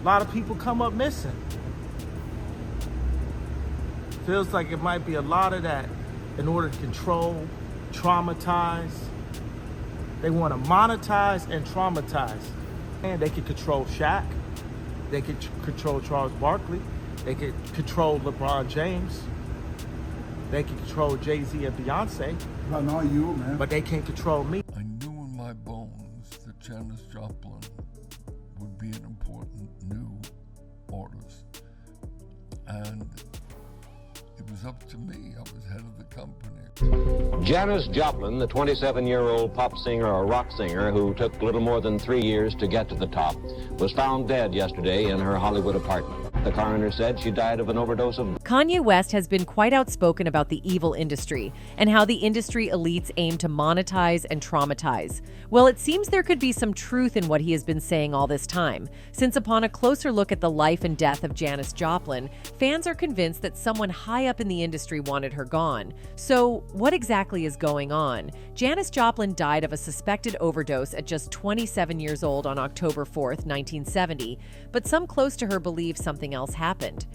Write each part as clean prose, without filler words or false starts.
lot of people come up missing. Feels like it might be a lot of that in order to control, traumatize. They want to monetize and traumatize. And they can control Shaq. They can control Charles Barkley. They can control LeBron James. They can control Jay-Z and Beyonce. But not you, man. But they can't control me. I knew in my bones that Janis Joplin would be an important new artist. And it was up to me. I was head of the company. Janis Joplin, the 27-year-old pop singer or rock singer who took little more than 3 years to get to the top, was found dead yesterday in her Hollywood apartment. The coroner said she died of an overdose of... Kanye West has been quite outspoken about the evil industry and how the industry elites aim to monetize and traumatize. Well, it seems there could be some truth in what he has been saying all this time, since upon a closer look at the life and death of Janis Joplin, fans are convinced that someone high up in the industry wanted her gone. So, what exactly is going on? Janis Joplin died of a suspected overdose at just 27 years old on October 4th, 1970, but some close to her believe something else happened.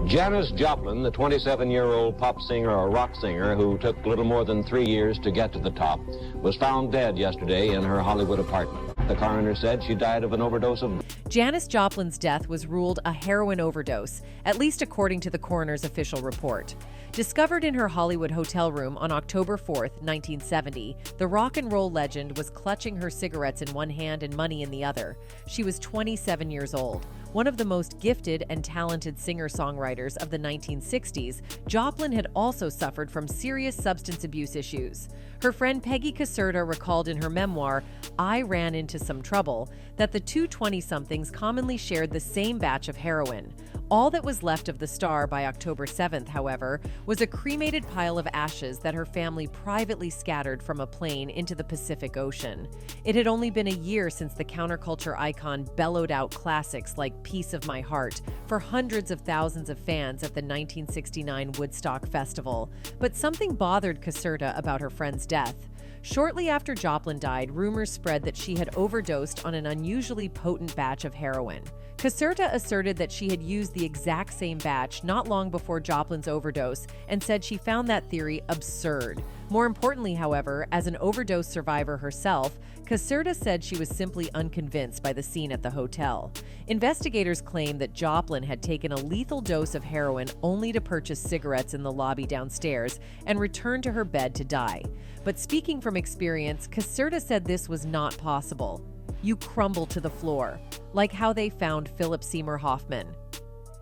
Janis Joplin, the 27-year-old pop singer or rock singer who took little more than 3 years to get to the top, was found dead yesterday in her Hollywood apartment. The coroner said she died of an overdose of... Janis Joplin's death was ruled a heroin overdose, at least according to the coroner's official report. Discovered in her Hollywood hotel room on October 4th, 1970, the rock and roll legend was clutching her cigarettes in one hand and money in the other. She was 27 years old. One of the most gifted and talented singer-songwriters of the 1960s, Joplin had also suffered from serious substance abuse issues. Her friend Peggy Caserta recalled in her memoir, I Ran Into Some Trouble, that the two 20-somethings commonly shared the same batch of heroin. All that was left of the star by October 7th, however, was a cremated pile of ashes that her family privately scattered from a plane into the Pacific Ocean. It had only been a year since the counterculture icon bellowed out classics like Piece of My Heart for hundreds of thousands of fans at the 1969 Woodstock Festival. But something bothered Caserta about her friend's death. Shortly after Joplin died, rumors spread that she had overdosed on an unusually potent batch of heroin. Caserta asserted that she had used the exact same batch not long before Joplin's overdose and said she found that theory absurd. More importantly, however, as an overdose survivor herself, Caserta said she was simply unconvinced by the scene at the hotel. Investigators claim that Joplin had taken a lethal dose of heroin only to purchase cigarettes in the lobby downstairs and return to her bed to die. But speaking from experience, Caserta said this was not possible. You crumble to the floor, like how they found Philip Seymour Hoffman.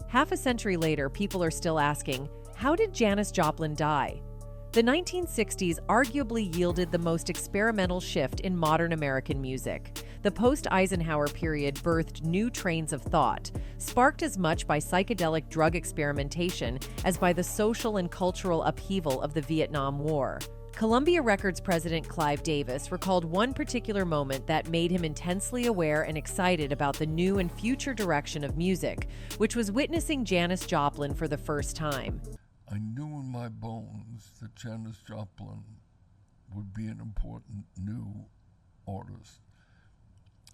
Half a century later, people are still asking, how did Janis Joplin die? The 1960s arguably yielded the most experimental shift in modern American music. The post-Eisenhower period birthed new trains of thought, sparked as much by psychedelic drug experimentation as by the social and cultural upheaval of the Vietnam War. Columbia Records president Clive Davis recalled one particular moment that made him intensely aware and excited about the new and future direction of music, which was witnessing Janis Joplin for the first time. I knew in my bones that Janis Joplin would be an important new artist.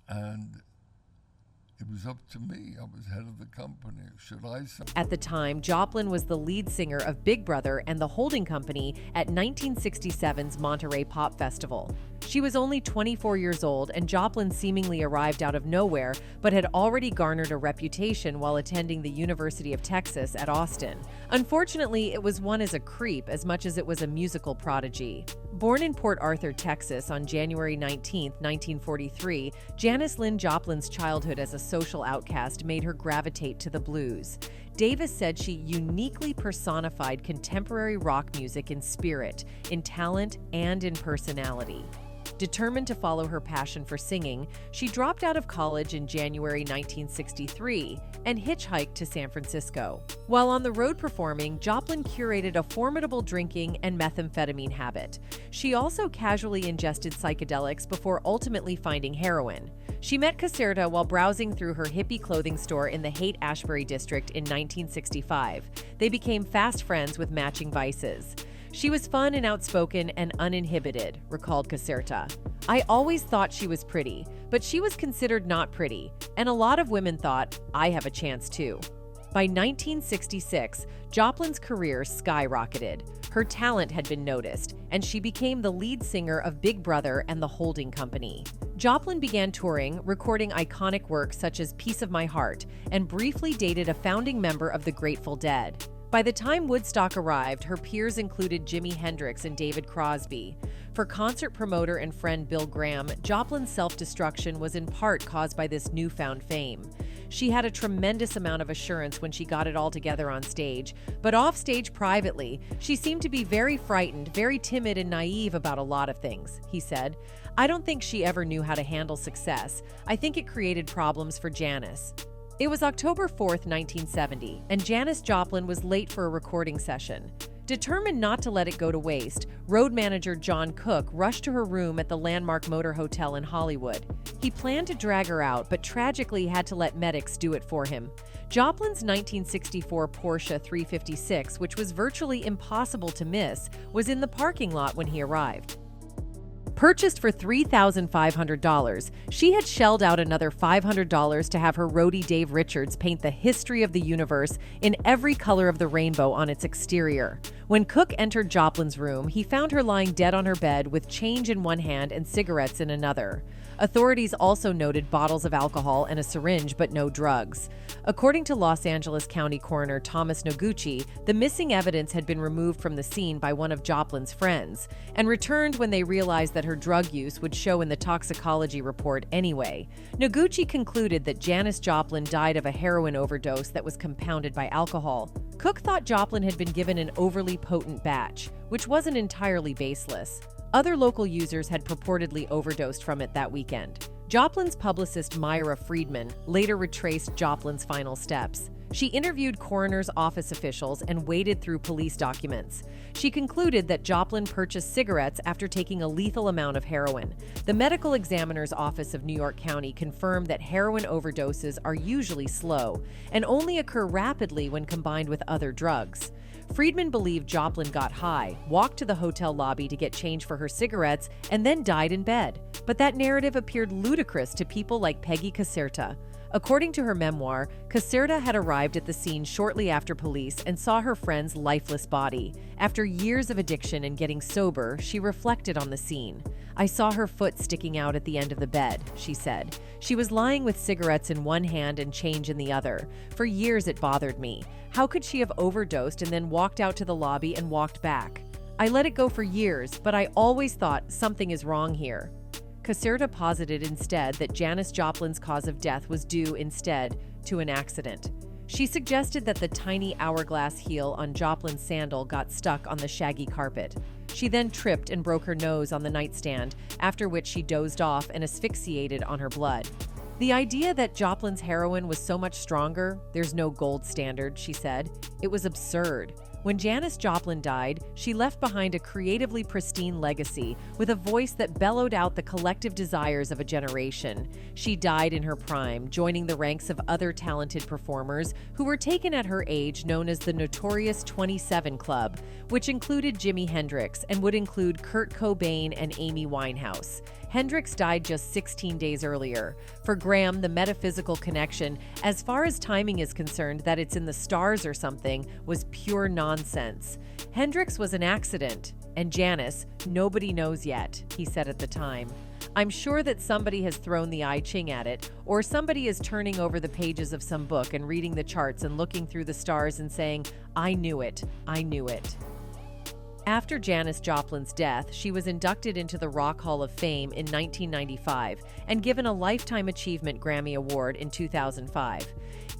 And it was up to me. I was head of the company. Should I say? At the time, Joplin was the lead singer of Big Brother and the holding company at 1967's Monterey Pop Festival. She was only 24 years old, and Joplin seemingly arrived out of nowhere, but had already garnered a reputation while attending the University of Texas at Austin. Unfortunately, it was one as a creep as much as it was a musical prodigy. Born in Port Arthur, Texas on January 19, 1943, Janis Lyn Joplin's childhood as a social outcast made her gravitate to the blues. Davis said she uniquely personified contemporary rock music in spirit, in talent, and in personality. Determined to follow her passion for singing, she dropped out of college in January 1963 and hitchhiked to San Francisco. While on the road performing, Joplin curated a formidable drinking and methamphetamine habit. She also casually ingested psychedelics before ultimately finding heroin. She met Caserta while browsing through her hippie clothing store in the Haight-Ashbury district in 1965. They became fast friends with matching vices. She was fun and outspoken and uninhibited, recalled Caserta. I always thought she was pretty, but she was considered not pretty, and a lot of women thought, I have a chance too. By 1966, Joplin's career skyrocketed. Her talent had been noticed, and she became the lead singer of Big Brother and the Holding Company. Joplin began touring, recording iconic works such as Piece of My Heart, and briefly dated a founding member of the Grateful Dead. By the time Woodstock arrived, her peers included Jimi Hendrix and David Crosby. For concert promoter and friend Bill Graham, Joplin's self-destruction was in part caused by this newfound fame. She had a tremendous amount of assurance when she got it all together on stage, but offstage privately, she seemed to be very frightened, very timid and naive about a lot of things, he said. I don't think she ever knew how to handle success. I think it created problems for Janis. It was October 4th, 1970, and Janis Joplin was late for a recording session. Determined not to let it go to waste, road manager John Cook rushed to her room at the Landmark Motor Hotel in Hollywood. He planned to drag her out, but tragically had to let medics do it for him. Joplin's 1964 Porsche 356, which was virtually impossible to miss, was in the parking lot when he arrived. Purchased for $3,500, she had shelled out another $500 to have her roadie Dave Richards paint the history of the universe in every color of the rainbow on its exterior. When Cook entered Joplin's room, he found her lying dead on her bed with change in one hand and cigarettes in another. Authorities also noted bottles of alcohol and a syringe, but no drugs. According to Los Angeles County Coroner Thomas Noguchi, the missing evidence had been removed from the scene by one of Joplin's friends and returned when they realized that her drug use would show in the toxicology report anyway. Noguchi concluded that Janis Joplin died of a heroin overdose that was compounded by alcohol. Cook thought Joplin had been given an overly potent batch, which wasn't entirely baseless. Other local users had purportedly overdosed from it that weekend. Joplin's publicist Myra Friedman later retraced Joplin's final steps. She interviewed coroner's office officials and waded through police documents. She concluded that Joplin purchased cigarettes after taking a lethal amount of heroin. The medical examiner's office of New York County confirmed that heroin overdoses are usually slow and only occur rapidly when combined with other drugs. Friedman believed Joplin got high, walked to the hotel lobby to get change for her cigarettes, and then died in bed. But that narrative appeared ludicrous to people like Peggy Caserta. According to her memoir, Caserta had arrived at the scene shortly after police and saw her friend's lifeless body. After years of addiction and getting sober, she reflected on the scene. I saw her foot sticking out at the end of the bed, she said. She was lying with cigarettes in one hand and change in the other. For years it bothered me. How could she have overdosed and then walked out to the lobby and walked back? I let it go for years, but I always thought something is wrong here. Caserta posited instead that Janis Joplin's cause of death was due instead to an accident. She suggested that the tiny hourglass heel on Joplin's sandal got stuck on the shaggy carpet. She then tripped and broke her nose on the nightstand, after which she dozed off and asphyxiated on her blood. The idea that Joplin's heroin was so much stronger, there's no gold standard, she said. It was absurd. When Janis Joplin died, she left behind a creatively pristine legacy with a voice that bellowed out the collective desires of a generation. She died in her prime, joining the ranks of other talented performers who were taken at her age, known as the Notorious 27 Club, which included Jimi Hendrix and would include Kurt Cobain and Amy Winehouse. Hendrix died just 16 days earlier. For Graham, the metaphysical connection, as far as timing is concerned, that it's in the stars or something, was pure nonsense. Hendrix was an accident, and Janis, nobody knows yet, he said at the time. I'm sure that somebody has thrown the I Ching at it, or somebody is turning over the pages of some book and reading the charts and looking through the stars and saying, I knew it, I knew it. After Janis Joplin's death, she was inducted into the Rock Hall of Fame in 1995 and given a Lifetime Achievement Grammy Award in 2005.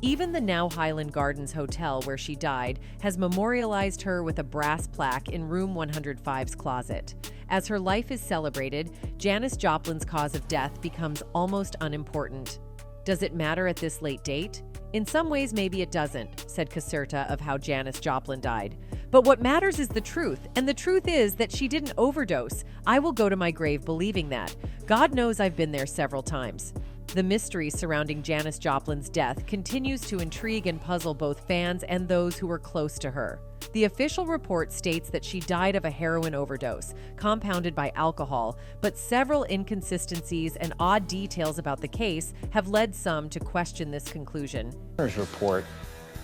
Even the now Highland Gardens Hotel, where she died, has memorialized her with a brass plaque in Room 105's closet. As her life is celebrated, Janis Joplin's cause of death becomes almost unimportant. Does it matter at this late date? In some ways, maybe it doesn't, said Caserta of how Janis Joplin died. But what matters is the truth, and the truth is that she didn't overdose. I will go to my grave believing that. God knows I've been there several times. The mystery surrounding Janis Joplin's death continues to intrigue and puzzle both fans and those who were close to her. The official report states that she died of a heroin overdose, compounded by alcohol, but several inconsistencies and odd details about the case have led some to question this conclusion. Report,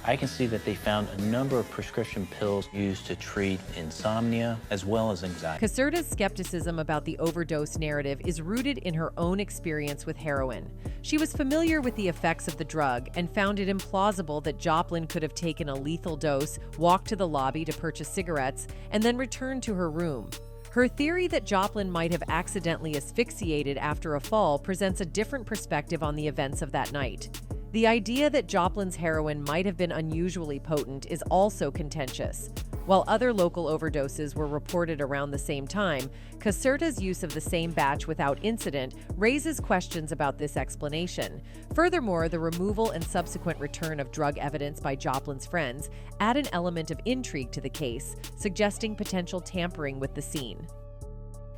I can see that they found a number of prescription pills used to treat insomnia as well as anxiety. Caserta's skepticism about the overdose narrative is rooted in her own experience with heroin. She was familiar with the effects of the drug and found it implausible that Joplin could have taken a lethal dose, walked to the lobby to purchase cigarettes, and then returned to her room. Her theory that Joplin might have accidentally asphyxiated after a fall presents a different perspective on the events of that night. The idea that Joplin's heroin might have been unusually potent is also contentious. While other local overdoses were reported around the same time, Caserta's use of the same batch without incident raises questions about this explanation. Furthermore, the removal and subsequent return of drug evidence by Joplin's friends add an element of intrigue to the case, suggesting potential tampering with the scene.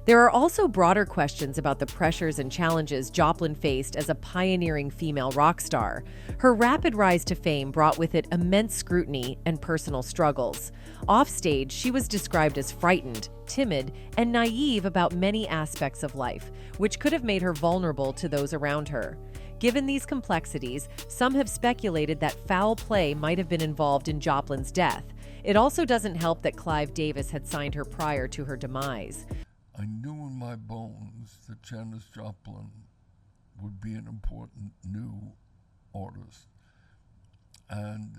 There are also broader questions about the pressures and challenges Joplin faced as a pioneering female rock star. Her rapid rise to fame brought with it immense scrutiny and personal struggles. Offstage, she was described as frightened, timid, and naive about many aspects of life, which could have made her vulnerable to those around her. Given these complexities, some have speculated that foul play might have been involved in Joplin's death. It also doesn't help that Clive Davis had signed her prior to her demise. I knew in my bones that Janis Joplin would be an important new artist. And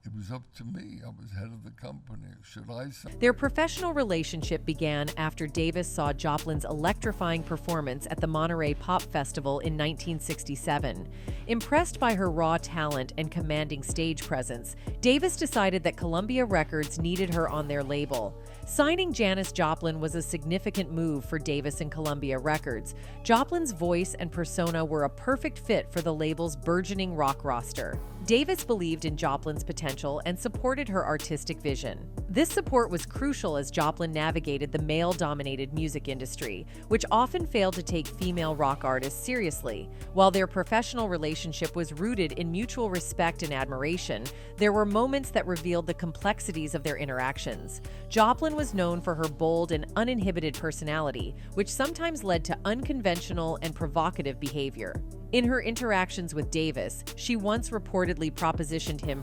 it was up to me. I was head of the company. Should I say? Their professional relationship began after Davis saw Joplin's electrifying performance at the Monterey Pop Festival in 1967. Impressed by her raw talent and commanding stage presence, Davis decided that Columbia Records needed her on their label. Signing Janis Joplin was a significant move for Davis and Columbia Records. Joplin's voice and persona were a perfect fit for the label's burgeoning rock roster. Davis believed in Joplin's potential and supported her artistic vision. This support was crucial as Joplin navigated the male-dominated music industry, which often failed to take female rock artists seriously. While their professional relationship was rooted in mutual respect and admiration, there were moments that revealed the complexities of their interactions. Joplin was known for her bold and uninhibited personality, which sometimes led to unconventional and provocative behavior. In her interactions with Davis, she once reportedly propositioned him.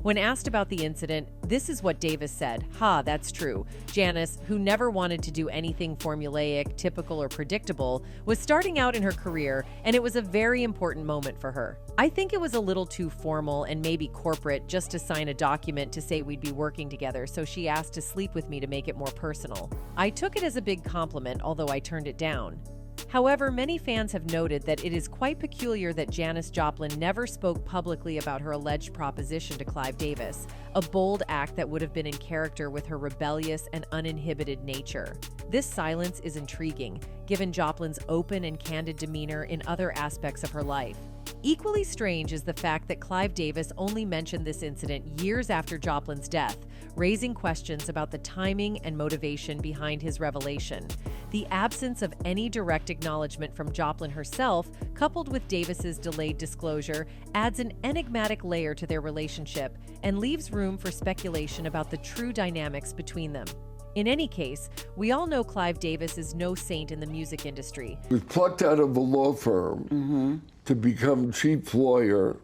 When asked about the incident, this is what Davis said: "Ha, that's true. Janis, who never wanted to do anything formulaic, typical, or predictable, was starting out in her career, and it was a very important moment for her. I think it was a little too formal and maybe corporate just to sign a document to say we'd be working together, so she asked to sleep with me to make it more personal. I took it as a big compliment, although I turned it down." However, many fans have noted that it is quite peculiar that Janis Joplin never spoke publicly about her alleged proposition to Clive Davis, a bold act that would have been in character with her rebellious and uninhibited nature. This silence is intriguing, given Joplin's open and candid demeanor in other aspects of her life. Equally strange is the fact that Clive Davis only mentioned this incident years after Joplin's death, raising questions about the timing and motivation behind his revelation. The absence of any direct acknowledgement from Joplin herself, coupled with Davis's delayed disclosure, adds an enigmatic layer to their relationship and leaves room for speculation about the true dynamics between them. In any case, we all know Clive Davis is no saint in the music industry. He was plucked out of a law firm to become chief lawyer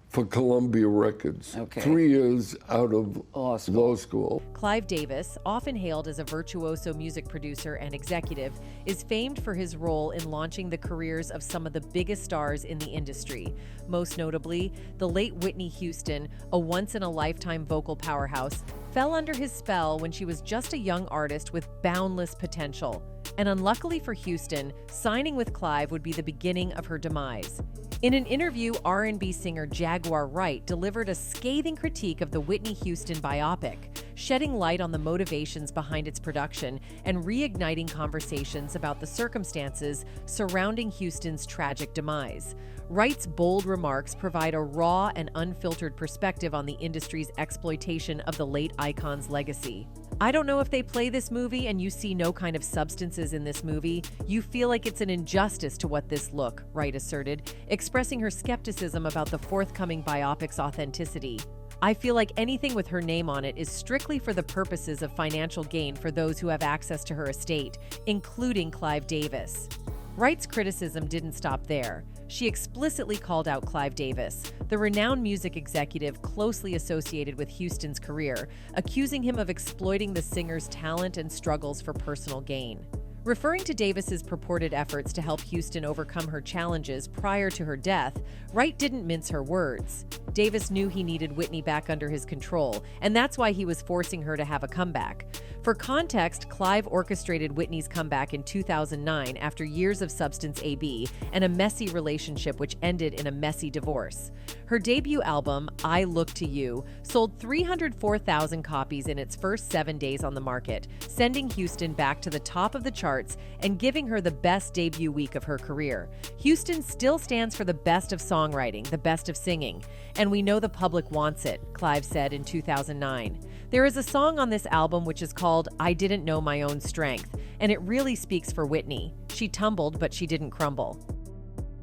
for Columbia Records. 3 years out of law school. Clive Davis, often hailed as a virtuoso music producer and executive, is famed for his role in launching the careers of some of the biggest stars in the industry. Most notably, the late Whitney Houston, a once-in-a-lifetime vocal powerhouse, fell under his spell when she was just a young artist with boundless potential. And unluckily for Houston, signing with Clive would be the beginning of her demise. In an interview, R&B singer Jaguar Wright delivered a scathing critique of the Whitney Houston biopic, shedding light on the motivations behind its production and reigniting conversations about the circumstances surrounding Houston's tragic demise. Wright's bold remarks provide a raw and unfiltered perspective on the industry's exploitation of the late icon's legacy. "I don't know if they play this movie and you see no kind of substances in this movie. You feel like it's an injustice to what this look," Wright asserted, expressing her skepticism about the forthcoming biopic's authenticity. I feel like anything with her name on it is strictly for the purposes of financial gain for those who have access to her estate, including Clive Davis. Wright's criticism didn't stop there. She explicitly called out Clive Davis, the renowned music executive closely associated with Houston's career, accusing him of exploiting the singer's talent and struggles for personal gain. Referring to Davis's purported efforts to help Houston overcome her challenges prior to her death, Wright didn't mince her words. Davis knew he needed Whitney back under his control, and that's why he was forcing her to have a comeback. For context, Clive orchestrated Whitney's comeback in 2009 after years of substance abuse and a messy relationship which ended in a messy divorce. Her debut album, I Look to You, sold 304,000 copies in its first 7 days on the market, sending Houston back to the top of the charts and giving her the best debut week of her career. Houston still stands for the best of songwriting, the best of singing, and we know the public wants it, Clive said in 2009. There is a song on this album which is called I Didn't Know My Own Strength, and it really speaks for Whitney. She tumbled, but she didn't crumble.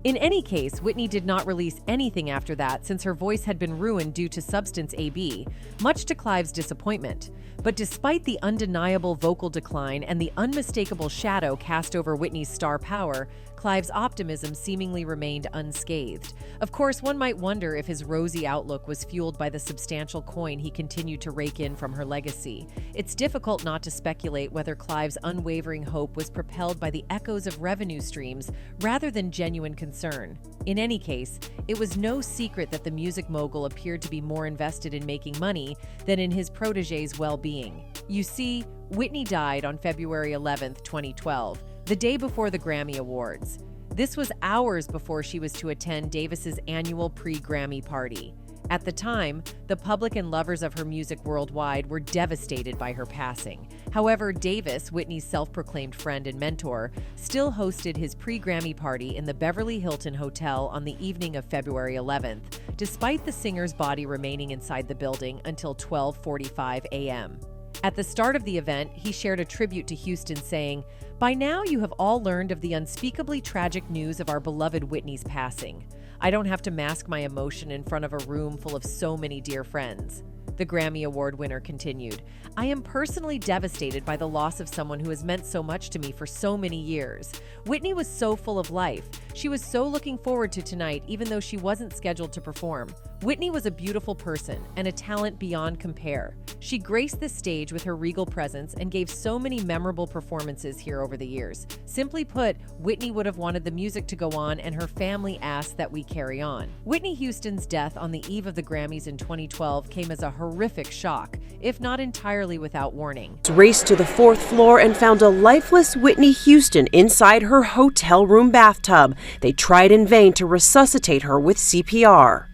In any case, Whitney did not release anything after that since her voice had been ruined due to substance abuse, much to Clive's disappointment. But despite the undeniable vocal decline and the unmistakable shadow cast over Whitney's star power, Clive's optimism seemingly remained unscathed. Of course, one might wonder if his rosy outlook was fueled by the substantial coin he continued to rake in from her legacy. It's difficult not to speculate whether Clive's unwavering hope was propelled by the echoes of revenue streams rather than genuine concern. In any case, it was no secret that the music mogul appeared to be more invested in making money than in his protege's well-being. You see, Whitney died on February 11, 2012, the day before the Grammy Awards. This was hours before she was to attend Davis's annual pre-Grammy party. At the time, the public and lovers of her music worldwide were devastated by her passing. However, Davis, Whitney's self-proclaimed friend and mentor, still hosted his pre-Grammy party in the Beverly Hilton Hotel on the evening of February 11th, despite the singer's body remaining inside the building until 12:45 a.m. At the start of the event, he shared a tribute to Houston saying, "By now you have all learned of the unspeakably tragic news of our beloved Whitney's passing. I don't have to mask my emotion in front of a room full of so many dear friends." The Grammy Award winner continued, "I am personally devastated by the loss of someone who has meant so much to me for so many years. Whitney was so full of life. She was so looking forward to tonight, even though she wasn't scheduled to perform. Whitney was a beautiful person and a talent beyond compare. She graced the stage with her regal presence and gave so many memorable performances here over the years. Simply put, Whitney would have wanted the music to go on, and her family asked that we carry on." Whitney Houston's death on the eve of the Grammys in 2012 came as a horrific shock, if not entirely without warning. Raced to the 4th floor and found a lifeless Whitney Houston inside her hotel room bathtub. They tried in vain to resuscitate her with CPR.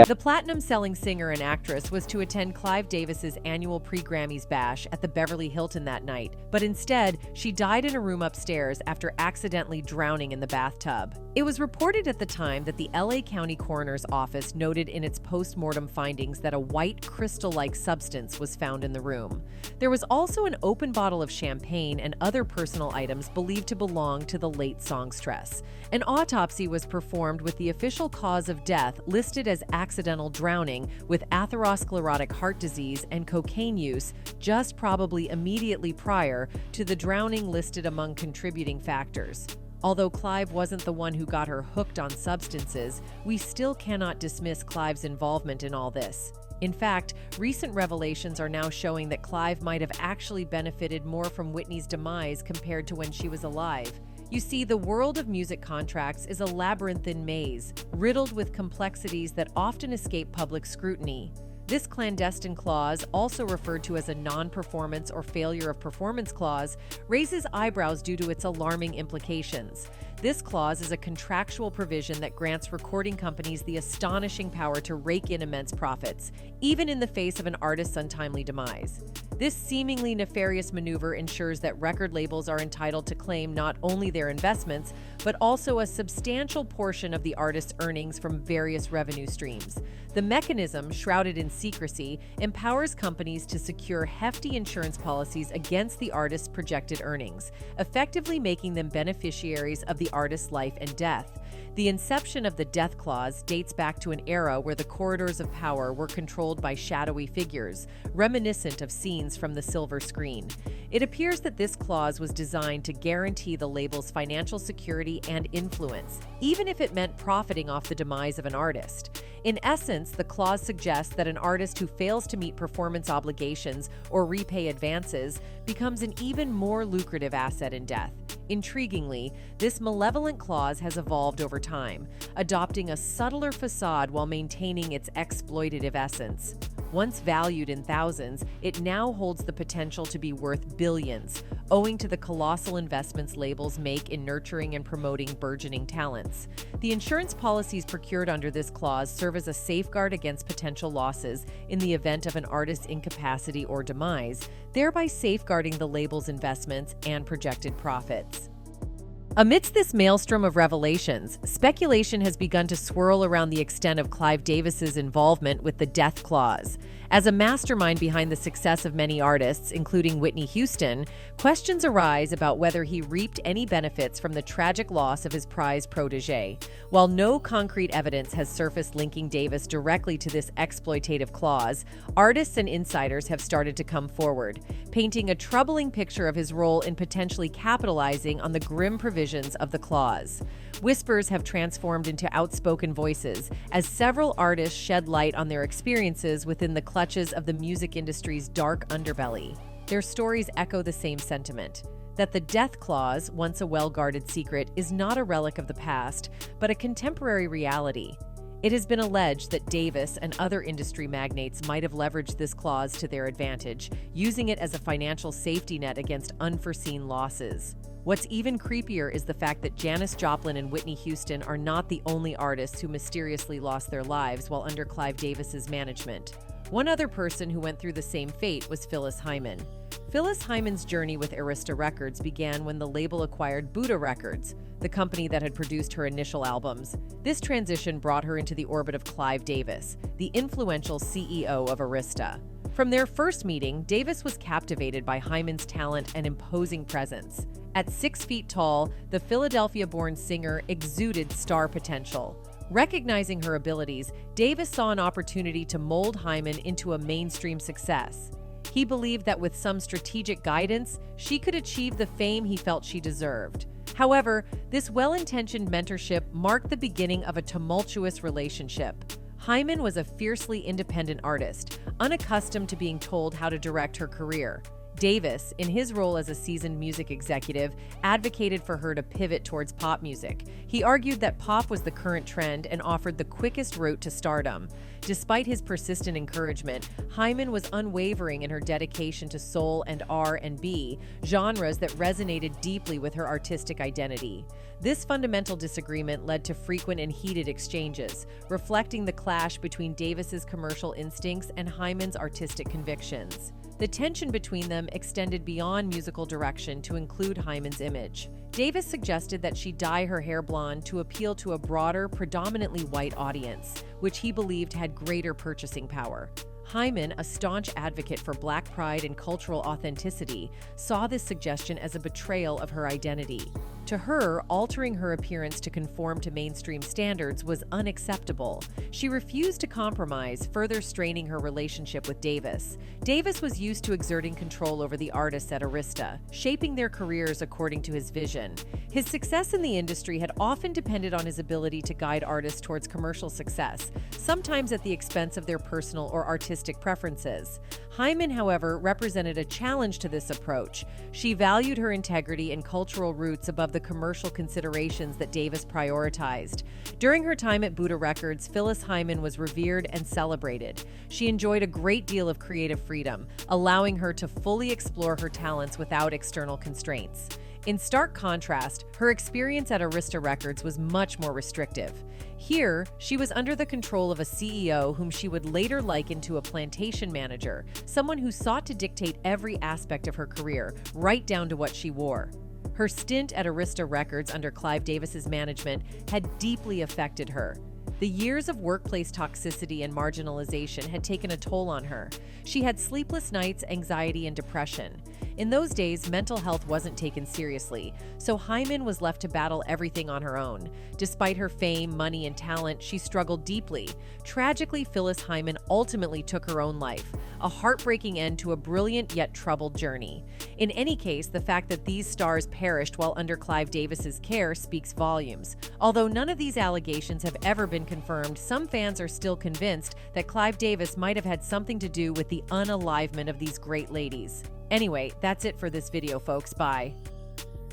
The platinum-selling singer and actress was to attend Clive Davis's annual pre-Grammys bash at the Beverly Hilton that night, but instead, she died in a room upstairs after accidentally drowning in the bathtub. It was reported at the time that the LA County Coroner's Office noted in its post-mortem findings that a white crystal-like substance was found in the room. There was also an open bottle of champagne and other personal items believed to belong to the late songstress. An autopsy was performed with the official cause of death listed as accidental drowning with atherosclerotic heart disease and cocaine use, just probably immediately prior to the drowning listed among contributing factors. Although Clive wasn't the one who got her hooked on substances, we still cannot dismiss Clive's involvement in all this. In fact, recent revelations are now showing that Clive might have actually benefited more from Whitney's demise compared to when she was alive. You see, the world of music contracts is a labyrinthine maze, riddled with complexities that often escape public scrutiny. This clandestine clause, also referred to as a non-performance or failure of performance clause, raises eyebrows due to its alarming implications. This clause is a contractual provision that grants recording companies the astonishing power to rake in immense profits, even in the face of an artist's untimely demise. This seemingly nefarious maneuver ensures that record labels are entitled to claim not only their investments, but also a substantial portion of the artist's earnings from various revenue streams. The mechanism, shrouded in secrecy, empowers companies to secure hefty insurance policies against the artist's projected earnings, effectively making them beneficiaries of the the artist's life and death. The inception of the death clause dates back to an era where the corridors of power were controlled by shadowy figures, reminiscent of scenes from the silver screen. It appears that this clause was designed to guarantee the label's financial security and influence, even if it meant profiting off the demise of an artist. In essence, the clause suggests that an artist who fails to meet performance obligations or repay advances becomes an even more lucrative asset in death. Intriguingly, this malevolent clause has evolved over time, adopting a subtler facade while maintaining its exploitative essence. Once valued in thousands, it now holds the potential to be worth billions, owing to the colossal investments labels make in nurturing and promoting burgeoning talents. The insurance policies procured under this clause serve as a safeguard against potential losses in the event of an artist's incapacity or demise, thereby safeguarding the label's investments and projected profits. Amidst this maelstrom of revelations, speculation has begun to swirl around the extent of Clive Davis's involvement with the death clause. As a mastermind behind the success of many artists, including Whitney Houston, questions arise about whether he reaped any benefits from the tragic loss of his prized protege. While no concrete evidence has surfaced linking Davis directly to this exploitative clause, artists and insiders have started to come forward, painting a troubling picture of his role in potentially capitalizing on the grim provisions of the clause. Whispers have transformed into outspoken voices as several artists shed light on their experiences within the clutches of the music industry's dark underbelly. Their stories echo the same sentiment, that the death clause, once a well-guarded secret, is not a relic of the past, but a contemporary reality. It has been alleged that Davis and other industry magnates might have leveraged this clause to their advantage, using it as a financial safety net against unforeseen losses. What's even creepier is the fact that Janis Joplin and Whitney Houston are not the only artists who mysteriously lost their lives while under Clive Davis's management. One other person who went through the same fate was Phyllis Hyman. Phyllis Hyman's journey with Arista Records began when the label acquired Buddha Records, the company that had produced her initial albums. This transition brought her into the orbit of Clive Davis, the influential CEO of Arista. From their first meeting, Davis was captivated by Hyman's talent and imposing presence. At 6 feet tall, the Philadelphia-born singer exuded star potential. Recognizing her abilities, Davis saw an opportunity to mold Hyman into a mainstream success. He believed that with some strategic guidance, she could achieve the fame he felt she deserved. However, this well-intentioned mentorship marked the beginning of a tumultuous relationship. Hyman was a fiercely independent artist, unaccustomed to being told how to direct her career. Davis, in his role as a seasoned music executive, advocated for her to pivot towards pop music. He argued that pop was the current trend and offered the quickest route to stardom. Despite his persistent encouragement, Hyman was unwavering in her dedication to soul and R&B, genres that resonated deeply with her artistic identity. This fundamental disagreement led to frequent and heated exchanges, reflecting the clash between Davis's commercial instincts and Hyman's artistic convictions. The tension between them extended beyond musical direction to include Hyman's image. Davis suggested that she dye her hair blonde to appeal to a broader, predominantly white audience, which he believed had greater purchasing power. Hyman, a staunch advocate for Black pride and cultural authenticity, saw this suggestion as a betrayal of her identity. To her, altering her appearance to conform to mainstream standards was unacceptable. She refused to compromise, further straining her relationship with Davis. Davis was used to exerting control over the artists at Arista, shaping their careers according to his vision. His success in the industry had often depended on his ability to guide artists towards commercial success, sometimes at the expense of their personal or artistic preferences. Hyman, however, represented a challenge to this approach. She valued her integrity and cultural roots above the commercial considerations that Davis prioritized. During her time at Buddha Records, Phyllis Hyman was revered and celebrated. She enjoyed a great deal of creative freedom, allowing her to fully explore her talents without external constraints. In stark contrast, her experience at Arista Records was much more restrictive. Here, she was under the control of a CEO whom she would later liken to a plantation manager, someone who sought to dictate every aspect of her career, right down to what she wore. Her stint at Arista Records under Clive Davis's management had deeply affected her. The years of workplace toxicity and marginalization had taken a toll on her. She had sleepless nights, anxiety, and depression. In those days, mental health wasn't taken seriously, so Hyman was left to battle everything on her own. Despite her fame, money, and talent, she struggled deeply. Tragically, Phyllis Hyman ultimately took her own life, a heartbreaking end to a brilliant yet troubled journey. In any case, the fact that these stars perished while under Clive Davis's care speaks volumes. Although none of these allegations have ever been confirmed, some fans are still convinced that Clive Davis might have had something to do with the unalivement of these great ladies. Anyway, that's it for this video, folks. Bye.